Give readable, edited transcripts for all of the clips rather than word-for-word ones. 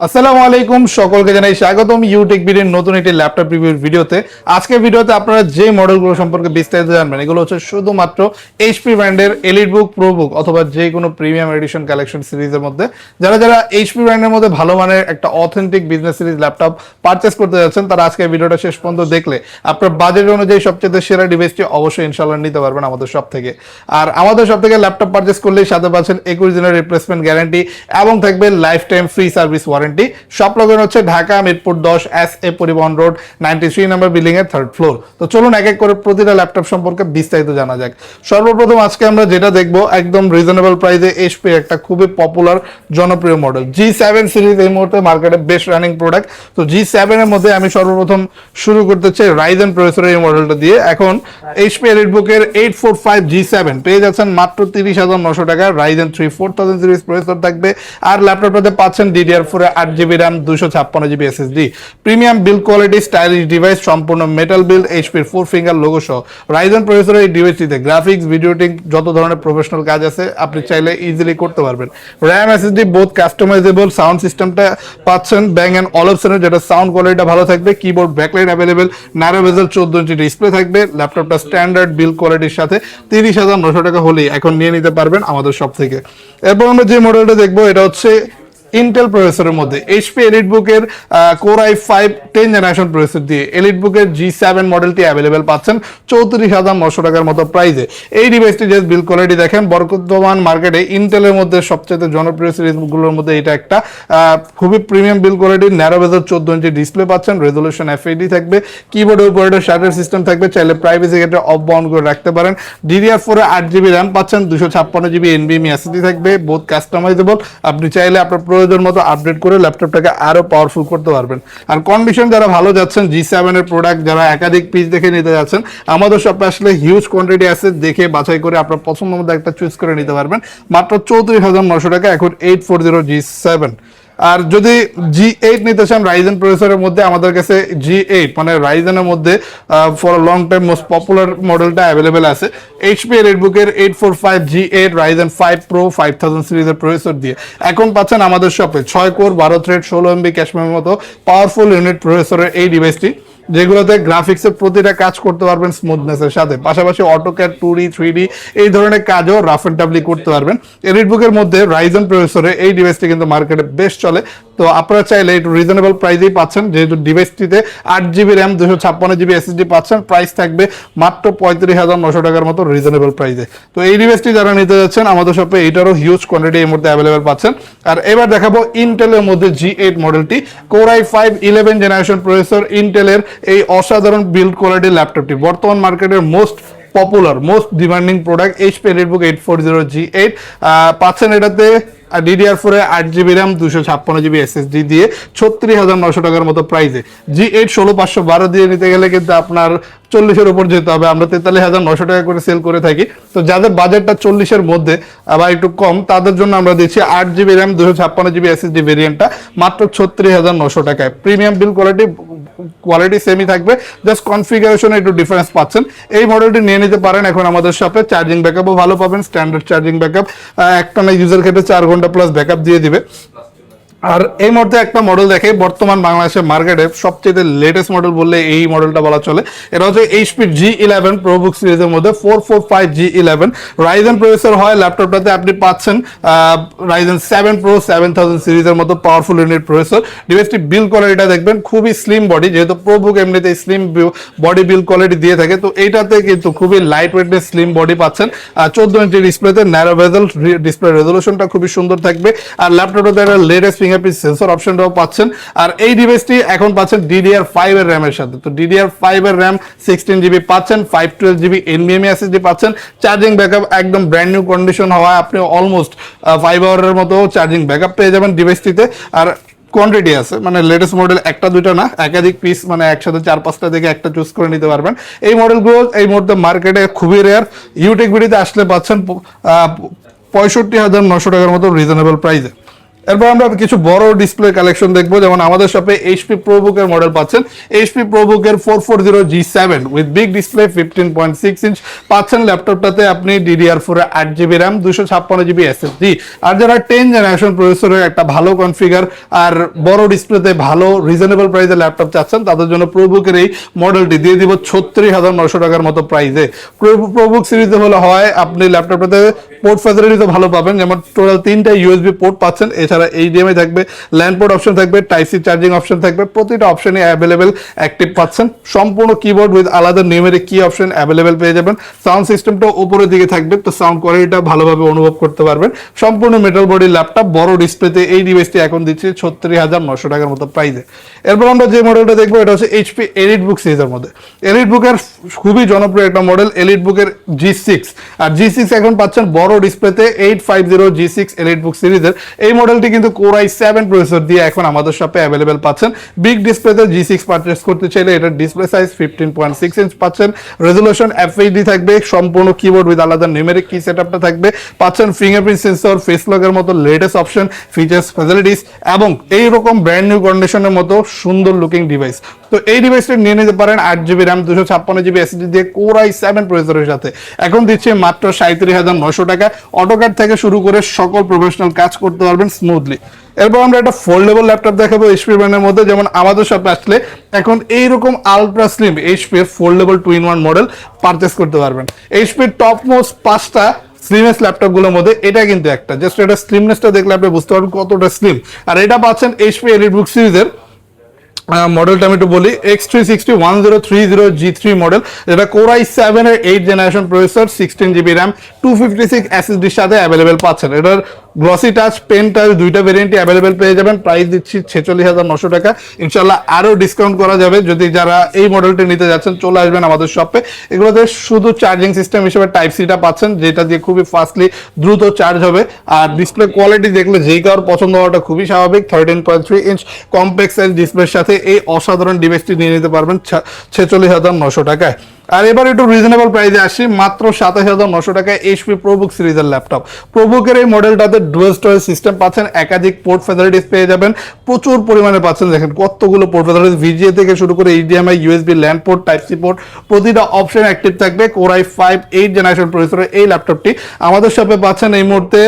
আসসালামু আলাইকুম, সকলকে জানাই স্বাগতম ইউটেক বিডির নতুন একটি ল্যাপটপ রিভিউর ভিডিওতে। আজকের ভিডিওতে আপনারা যে মডেলগুলো সম্পর্কে বিস্তারিত জানবেন, এগুলো হচ্ছে শুধুমাত্র এইচপি ব্র্যান্ডের এলিট বুক, প্রো বুক অথবা যে কোনো প্রিমিয়াম এডিশন কালেকশন সিরিজের মধ্যে যারা যারা এইচপি ব্র্যান্ডের মধ্যে ভালো মানের একটা authentic business series laptop purchase করতে যাচ্ছেন, তারা আজকের ভিডিওটা শেষ পর্যন্ত দেখলে আপনার বাজেট অনুযায়ী সবচেয়ে সেরা ডিভাইসটি অবশ্যই ইনশাআল্লাহ নিতে পারবেন আমাদের শপ থেকে। আর আমাদের শপ থেকে ল্যাপটপ পারচেস করলেই সাথে পাচ্ছেন 21 দিনের রিপ্লেসমেন্ট গ্যারান্টি এবং থাকবে life time free service warranty. Shop location হচ্ছে ঢাকা মিরপুর 10 SA পরিবহন রোড 93 নম্বর বিল্ডিং এর 3rd ফ্লোর। তো চলুন এক এক করে প্রতিটা ল্যাপটপ সম্পর্কে বিস্তারিত জানা যাক। সর্বপ্রথম আজকে আমরা যেটা দেখবো একদম রিজনেবল প্রাইসে এইচপি একটা খুবই পপুলার জনপ্রিয় মডেল G7 সিরিজ এই মুহূর্তে মার্কেটে বেস্ট রানিং প্রোডাক্ট। তো G7 এর মধ্যে আমি সর্বপ্রথম শুরু করতে চাই রাইজেন প্রসেসরের এই মডেলটা দিয়ে। এখন এইচপি এলিটবুকের 845 G7 পেয়ে যাচ্ছেন মাত্র 30,900 টাকা। রাইজেন 3 4000 সিরিজ প্রসেসর থাকবে আর ল্যাপটপটাতে পাচ্ছেন DDR4 8GB RAM 256GB SSD। Premium build quality stylish device, সম্পূর্ণ মেটাল বিল্ড, এইচপির 4 ফিঙ্গার লোগো সহ রাইজেন প্রসেসরের এই ডিভাইসটিতে গ্রাফিক্স, ভিডিও এডিটিং যত ধরনের প্রফেশনাল কাজ আছে আপনি চাইলে ইজিলি করতে পারবেন। RAM SSD both customisable. Sound সিস্টেমটা পাচ্ছেন ব্যাং এন্ড অলিপসনের, যেটা সাউন্ড কোয়ালিটিটা ভালো থাকবে। কিবোর্ড ব্যাকলাইট অ্যাভেলেবেল, ন্যারো বেজেল 14 ইঞ্চি ডিসপ্লে থাকবে। ল্যাপটপটা স্ট্যান্ডার্ড বিল্ড কোয়ালিটির সাথে 30,900 টাকা হলেই এখন নিয়ে নিতে পারবেন আমাদের শপ থেকে। এরপর আমরা যে মডেলটা দেখবো এটা হচ্ছে ইন্টেল প্রসেসরের মধ্যে এইচপি এলিটবুকের কোর i5 10 জেনারেশন প্রসেসর দিয়ে এলিটবুকের G7 মডেলটি অ্যাভেলেবেল পাচ্ছেন 34,900 টাকার মতো প্রাইসে। এই ডিভাইসটি যে বিল্ড কোয়ালিটি দেখেন, বর্তমান মার্কেটে ইন্টেলের মধ্যে সবচেয়ে জনপ্রিয় সিরিজগুলোর মধ্যে এটা একটা খুবই প্রিমিয়াম বিল্ড কোয়ালিটি। ন্যারো বেজেল 14 ইঞ্চি ডিসপ্লে পাচ্ছেন, রেজলিউশন FHD থাকবে, কিবোর্ডের উপরে একটা শাটার সিস্টেম থাকবে, চাইলে প্রাইভেসি ক্ষেত্রে অফ বাউন্ড করে রাখতে পারেন। DDR4 8GB RAM পাচ্ছেন, 256GB NVMe SSD থাকবে, বোথ কাস্টমাইজেবল। আপনি চাইলে আপনার প্রয়োজন মতো আপডেট করে ল্যাপটপটাকে আরো পাওয়ারফুল করতে পারবেন। আর কন্ডিশন যারা ভালো যাচ্ছেন, G7 এর প্রোডাক্ট যারা একাধিক পিস দেখে নিতে যাচ্ছেন, আমাদের শপে আসলে হিউজ কোয়ান্টিটি আছে, দেখে বাছাই করে আপনার পছন্দ মতো একটা চুজ করে নিতে পারবেন মাত্র 34,900 টাকা এখন 840 G7। আর যদি G8 নিতে চান রাইজেন প্রসেসরের মধ্যে, আমাদের কাছে G8 মানে রাইজেনের মধ্যে for long time most popular মডেলটা অ্যাভেলেবেল আছে এইচপি এলিটবুকের 845 G8 রাইজেন 5 Pro 5000 সিরিজের প্রসেসর দিয়ে। এখন পাচ্ছেন আমাদের শপে 6 কোর 12 থ্রেড 16 MB ক্যাশ মেমোরির মতো পাওয়ারফুল ইউনিট প্রসেসরের এই ডিভাইসটি, যেগুলোতে গ্রাফিক্সের প্রতিটা কাজ করতে পারবেন স্মুথনেসের সাথে, পাশাপাশি অটোক্যাড 2D 3D এই ধরনের কাজও রাফ এন্ড টাফলি করতে পারবেন। এলিটবুকের মধ্যে রাইজেন প্রসেসরে এই ডিভাইসটি কিন্তু মার্কেটে বেশ চলে। তো আপনারা চাইলে একটু রিজনেবল প্রাইসেই পাচ্ছেন, যেহেতু ডিভাইসটিতে 8GB RAM 256GB SSD পাচ্ছেন। প্রাইস থাকবে মাত্র 35,900 টাকার মতো রিজনেবল প্রাইসে। তো এই ডিভাইসটি যারা নিতে যাচ্ছেন আমাদের শপে এইটারও হিউজ কোয়ান্টিটি এই মুহূর্তে অ্যাভেলেবেল পাচ্ছেন। আর এবার দেখাবো ইন্টেলের মধ্যে G8 মডেলটি, কোর i5 11 জেনারেশন প্রসেসর, ইন্টেলের এই অসাধারণ বিল্ড কোয়ালিটির ল্যাপটপটি বর্তমান মার্কেটের most popular most demanding product HP EliteBook 840 G8 পাচ্ছেন। এটাতে DDR4 8GB RAM 256GB SSD দিয়ে 36,900 টাকার মতো প্রাইসে। G8 16512 দিয়ে নিতে গেলে কিন্তু আপনার 40-এর উপর যেতে হবে। আমরা 43,900 টাকা করে সেল করে থাকি। তো যাদের বাজেটটা 40-এর মধ্যে আবার একটু কম, তাদের জন্য আমরা দিচ্ছি 8GB RAM 256GB SSD ভেরিয়েন্টটা মাত্র 36,900 টাকায়। প্রিমিয়াম বিল্ড কোয়ালিটি সেমই থাকবে, জাস্ট কনফিগারেশনে একটু ডিফারেন্স পাচ্ছেন। এই মডেলটি নিয়ে নিতে পারেন এখন আমাদের শপে। চার্জিং ব্যাকআপও ভালো পাবেন, স্ট্যান্ডার্ড চার্জিং ব্যাকআপ, একটানা ইউজার ক্ষেত্রে 4 ঘন্টা প্লাস ব্যাকআপ দিয়ে দিবে। আর এই মুহূর্তে একটা মডেল দেখে বর্তমান বাংলাদেশের মার্কেটে সবচেয়ে লেটেস্ট মডেল বললে এই মডেলটা বলা চলে। এটা হচ্ছে এইচপি G11 প্রোবুক সিরিজের মধ্যে 445 G11 রাইজেন প্রসেসর হয়। ল্যাপটপটাতে আপনি পাচ্ছেন রাইজেন 7 Pro 7000 সিরিজের মতো পাওয়ারফুল ইউনিট প্রসেসর। ডিভাইসটি বিল্ড কোয়ালিটিটা দেখবেন খুবই স্লিম বডি, যেহেতু প্রোবুক এমনিতে স্লিম বডি বিল্ড কোয়ালিটি দিয়ে থাকে, তো এইটাতে কিন্তু খুবই লাইট ওয়েটের স্লিম বডি পাচ্ছেন। 14 ইঞ্চি ডিসপ্লেতে ন্যারো বেজেল, ডিসপ্লে রেজলিউশনটা খুবই সুন্দর থাকবে। আর ল্যাপটপটাতে একটা লেটেস্ট ফিঙ্গারপ্রিন্ট সেন্সর অপশনটাও পাচ্ছেন। আর এই ডিভাইসটি এখন পাচ্ছেন DDR5 এর RAM এর সাথে। তো DDR5 এর RAM 16GB পাচ্ছেন, 512GB NVMe SSD পাচ্ছেন। চার্জিং ব্যাকআপ একদম ব্র্যান্ড নিউ কন্ডিশন হওয়া, আপনি অলমোস্ট 5 আওয়ারের মতো চার্জিং ব্যাকআপ পেয়ে যাবেন ডিভাইসটিতে। আর কোয়ান্টিটি আছে, মানে লেটেস্ট মডেল একটা দুইটা না, একাধিক পিস, মানে একসাথে 4-5টা থেকে একটা চুজ করে নিতে পারবেন। এই মডেলগুলো এই মুহূর্তে মার্কেটে খুবই রেয়ার। ইউটেক ভিডিওতে আসলে পাচ্ছেন 65,900 টাকার মতো রিজনেবল প্রাইসে। এরপর আমরা কিছু বড় ডিসপ্লে কালেকশন দেখবো, যেমন আমাদের শপে এইচপি প্রোবুকের মডেল পাচ্ছেন। এইচপি প্রোবুকের 440G7 with big display 15.6 inch পাচ্ছেন। ল্যাপটপটাতে আপনি DDR4 8GB RAM, 256GB SSD, আর যারা 10 জেনারেশন প্রসেসরের একটা ভালো কনফিগার আর বড় ডিসপ্লেতে ভালো রিজনেবল প্রাইসে ল্যাপটপ চাচ্ছেন, তাদের জন্য প্রোবুকের এই মডেলটি দিয়ে দিব 36,900 টাকার মতো প্রাইসে। প্রোবুক সিরিজে হলে হয় আপনি ল্যাপটপটাতে পোর্ট ফ্যাসিলিটি তো ভালো পাবেন, যেমন টোটাল 3টা USB পোর্ট পাচ্ছেন, এছাড়া HDMI থাকবে, ল্যান্ড পোর্ট অপশন থাকবে, টাইপ সি চার্জিং অপশন থাকবে, প্রতিটা অপশনই অ্যাভেলেবেল অ্যাক্টিভ পাচ্ছেন। সম্পূর্ণ কিবোর্ড উইথ আলাদা নিউমেরিক কি অপশন অ্যাভেলেবেল পেয়ে যাবেন। সাউন্ড সিস্টেমটা উপরের দিকে থাকবে, তো সাউন্ড কোয়ালিটিটা ভালোভাবে অনুভব করতে পারবেন। সম্পূর্ণ মেটাল বডি ল্যাপটপ, বড় ডিসপ্লেতে এই ডিভাইসটি এখন দিচ্ছে 36,900 টাকার মতো প্রাইসে। এরপর আমরা যে মডেলটা দেখবো এটা হচ্ছে এইচপি এলিটবুক সিরিজের মধ্যে। এলিটবুকের খুবই জনপ্রিয় একটা মডেল এলিটবুকের G6, আর G6 এখন পাচ্ছেন বড় ডিসপ্লেতে 850G6 এলিটবুক সিরিজের। এই মডেলটি কিন্তু Core i7 প্রসেসর দিয়ে এখন আমাদের শপে অ্যাভেলেবেল পাচ্ছেন। বিগ ডিসপ্লেতে G6 পারচেস করতে চাইলে এটার ডিসপ্লে সাইজ 15.6 ইঞ্চ পাচ্ছেন, রেজোলিউশন FHD থাকবে, সম্পূর্ণ কিবোর্ড উইথ আলাদা নিউমেরিক কি সেটআপটা থাকবে, পাচ্ছেন ফিঙ্গারপ্রিন্ট সেন্সর, ফেস লকের মতো লেটেস্ট অপশন, ফিচার্স, ফ্যাসিলিটিস এবং এইরকম ব্র্যান্ড নিউ কন্ডিশনের মতো সুন্দর লুকিং ডিভাইস। তো এই ডিভাইসটা নিয়ে নিতে পারেন 8GB র্যাম, 256GB SSD দিয়ে Core i7 প্রসেসরের সাথে। এখন দিচ্ছে মাত্র 37,900 টাকা। অটোক্যাড থেকে শুরু করে সকল প্রফেশনাল কাজ করতে পারবেন স্মুথলি। এরপর আমরা একটা ফোল্ডেবল ল্যাপটপ দেখাবো এইচপি ব্র্যান্ডের মধ্যে, যেমন আমাদের শপে আসলে এখন এইরকম আলট্রা স্লিম এইচপি এর ফোল্ডেবল 2-in-1 মডেল পারচেস করতে পারবেন। এইচপির টপ মোস্ট 5টা স্লিমেস ল্যাপটপ গুলোর মধ্যে এটা কিন্তু একটা, জাস্ট এটা স্লিমনেসটা দেখলে আপনি বুঝতে পারবেন কতটা স্লিম। আর এটা পাচ্ছেন এইচপি এলিটবুক সিরিজের মডেলটা আমি একটু বলি, X360 1030G3 মডেল, যেটা Core i7 এর 8 generation processor, 16GB RAM, 256 SSD এর সাথে অ্যাভেলেবেল পাচ্ছেন। এটার গ্লসি টাচ, পেন টাচ দুইটা ভেরিয়েন্টই অ্যাভেলেবেল পেয়ে যাবেন। প্রাইস দিচ্ছি 46,900 টাকা। ইনশাল্লাহ আরো ডিসকাউন্ট করা যাবে। যদি যারা এই মডেলটি নিতে যাচ্ছেন চলে আসবেন আমাদের শপে। এগুলোতে শুধু চার্জিং সিস্টেম হিসেবে টাইপ সিটা পাচ্ছেন, যেটা দিয়ে খুবই ফাস্টলি দ্রুত চার্জ হবে। আর ডিসপ্লে কোয়ালিটি দেখলে যেই কারোর পছন্দ হওয়াটা খুবই স্বাভাবিক। 13.3 ইঞ্চ কম্প্যাক্ট সাইজ ডিসপ্লের সাথে এই অসাধারণ ডিভাইসটি নিয়ে নিতে পারবেন 46,900 টাকায়। আর এবার একটু রিজনেবল প্রাইসে আসি, মাত্র 27,900 টাকায় এইচপি প্রোবুক সিরিজের ল্যাপটপ। প্রোবুকের এই মডেলটাতে ডুয়াল স্টোরেজ সিস্টেম পাচ্ছেন, একাধিক পোর্ট ফ্যাসিলিটিস পেয়ে যাবেন, প্রচুর পরিমাণে পাচ্ছেন। দেখেন কতগুলো পোর্ট ফ্যাসিলিটিস, VGA থেকে শুরু করে HDMI, USB, LAN port, type C port, প্রতিটা অপশন অ্যাক্টিভ থাকবে। Core i5 8 জেনারেশন প্রসেসরের এই ল্যাপটপটি আমাদের শপে পাচ্ছেন এই মুহূর্তে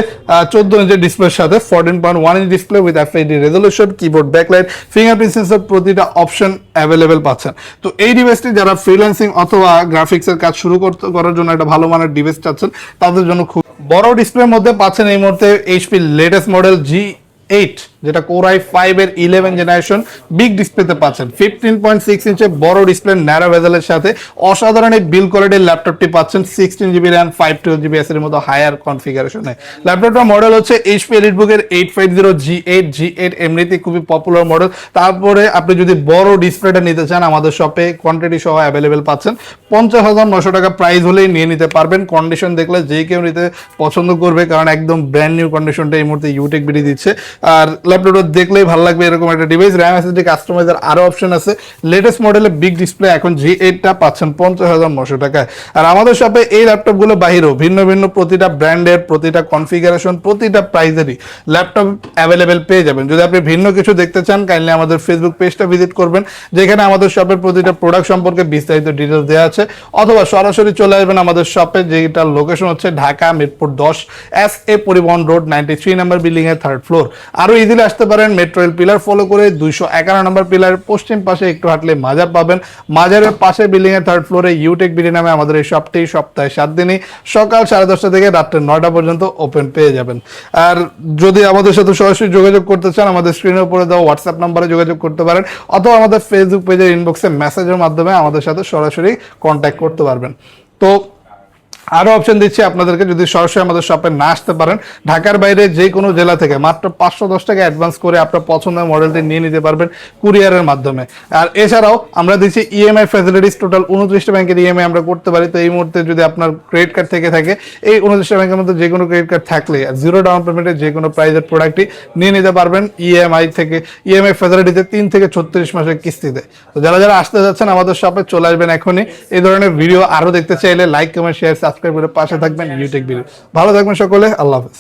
14 ইঞ্চের ডিসপ্লের সাথে, 14.1 inch display with FHD resolution, keyboard backlight, fingerprint sensor, প্রতিটা অপশন অ্যাভেলেবেল পাচ্ছেন। তো এই ডিভাইসটি যারা ফ্রিল্যান্সিং অথবা গ্রাফিক্সের কাজ শুরু করার জন্য একটা ভালো মানের ডিভাইস চাচ্ছেন, তাদের জন্য খুব বড় ডিসপ্লের মধ্যে পাচ্ছেন এই মুহূর্তে এইচপি লেটেস্ট মডেল G8, যেটা Core i5 এর 11 জেনারেশন, বিগ ডিসপ্লেতে পাচ্ছেন। 15.6 ইঞ্চের বড় ডিসপ্লে, ন্যারো বেজেলের সাথে অসাধারণ এই বিল কোয়ালিটির ল্যাপটপটি পাচ্ছেন 16GB র্যাম, 512GB এর মতো হায়ার কনফিগারেশনে। ল্যাপটপটার মডেল হচ্ছে এইচপি এলিটবুকের 850G8 এমনিতেই খুবই পপুলার মডেল। তারপরে আপনি যদি বড় ডিসপ্লেটা নিতে চান আমাদের শপে কোয়ান্টিটি সহ অ্যাভেলেবেল পাচ্ছেন। 50,900 টাকা প্রাইস হলেই নিয়ে নিতে পারবেন। কন্ডিশন দেখলে যে কেউ নিতে পছন্দ করবে, কারণ একদম ব্র্যান্ড নিউ কন্ডিশনটা এই মুহূর্তে ইউটেক বিডি দিচ্ছে। আর ল্যাপটপটা দেখলেই ভালো লাগবে এরকম একটা ডিভাইস। র্যাম এসএসডি কাস্টমাইজার আরো অপশন আছে। লেটেস্ট মডেলের বিগ ডিসপ্লে এখন G8টা পাচ্ছেন 50,900 টাকায়। আর আমাদের শপে এই ল্যাপটপগুলো বাহিরেও ভিন্ন ভিন্ন প্রতিটা ব্র্যান্ডের, প্রতিটা কনফিগারেশন, প্রতিটা প্রাইজেরই ল্যাপটপ অ্যাভেলেবেল পেয়ে যাবেন। যদি আপনি ভিন্ন কিছু দেখতে চান, কাইন্ডলি আমাদের ফেসবুক পেজটা ভিজিট করবেন, যেখানে আমাদের শপের প্রতিটা প্রোডাক্ট সম্পর্কে বিস্তারিত ডিটেলস দেওয়া আছে। অথবা সরাসরি চলে আসবেন আমাদের শপে, যেটার লোকেশন হচ্ছে ঢাকা মিরপুর 10 SA পরিবহন রোড 93 নম্বর বিল্ডিং এর 3rd ফ্লোর। আরো ইজিলি আসতে পারেন মেট্রো রেল পিলার ফলো করে 211 নম্বর পিলার পশ্চিম পাশে একটু হাঁটলে মাজার পাবেন। মাজারের পাশে বিল্ডিং এর 3rd ফ্লোরে ইউটেক বিডি নামে আমাদের এই শপটি সপ্তাহে 7 দিনই সকাল 10:30 থেকে রাত্রে 9টা পর্যন্ত ওপেন পেয়ে যাবেন। আর যদি আমাদের সাথে সরাসরি যোগাযোগ করতে চান, আমাদের স্ক্রিনের উপরে দেওয়া হোয়াটসঅ্যাপ নাম্বারে যোগাযোগ করতে পারেন, অথবা আমাদের ফেসবুক পেজের ইনবক্সে মেসেজের মাধ্যমে আমাদের সাথে সরাসরি কন্ট্যাক্ট করতে পারবেন। তো আরো অপশন দিচ্ছি আপনাদেরকে, যদি সরাসরি আমাদের শপে না আসতে পারেন, ঢাকার বাইরে যে কোনো জেলা থেকে মাত্র 510 টাকা অ্যাডভান্স করে আপনার পছন্দের মডেলটি নিয়ে নিতে পারবেন কুরিয়ারের মাধ্যমে। আর এছাড়াও আমরা দিচ্ছি ইএমআই ফ্যাসিলিটিস, টোটাল 29টা ব্যাংকের ইএমআই আমরা করতে পারি। তো এই মুহূর্তে যদি আপনার ক্রেডিট কার্ড থেকে থাকে, এই 29টা ব্যাংকের মধ্যে যে কোনো ক্রেডিট কার্ড থাকলে 0 ডাউন পেমেন্টে যে কোনো প্রাইজের প্রোডাক্টটি নিয়ে নিতে পারবেন ইএমআই থেকে। ইএমআই ফ্যাসিলিটিতে 3 থেকে 36 মাসের কিস্তিতে। তো যারা যারা আসতে যাচ্ছেন আমাদের শপে চলে আসবেন এখনই। এই ধরনের ভিডিও আরো দেখতে চাইলে লাইক, কমেন্ট, শেয়ার, সাবস্ক্রাইব করে পাশে থাকবেন ইউটেক ভিডিও। ভালো থাকবেন সকলে, আল্লাহ হাফেজ।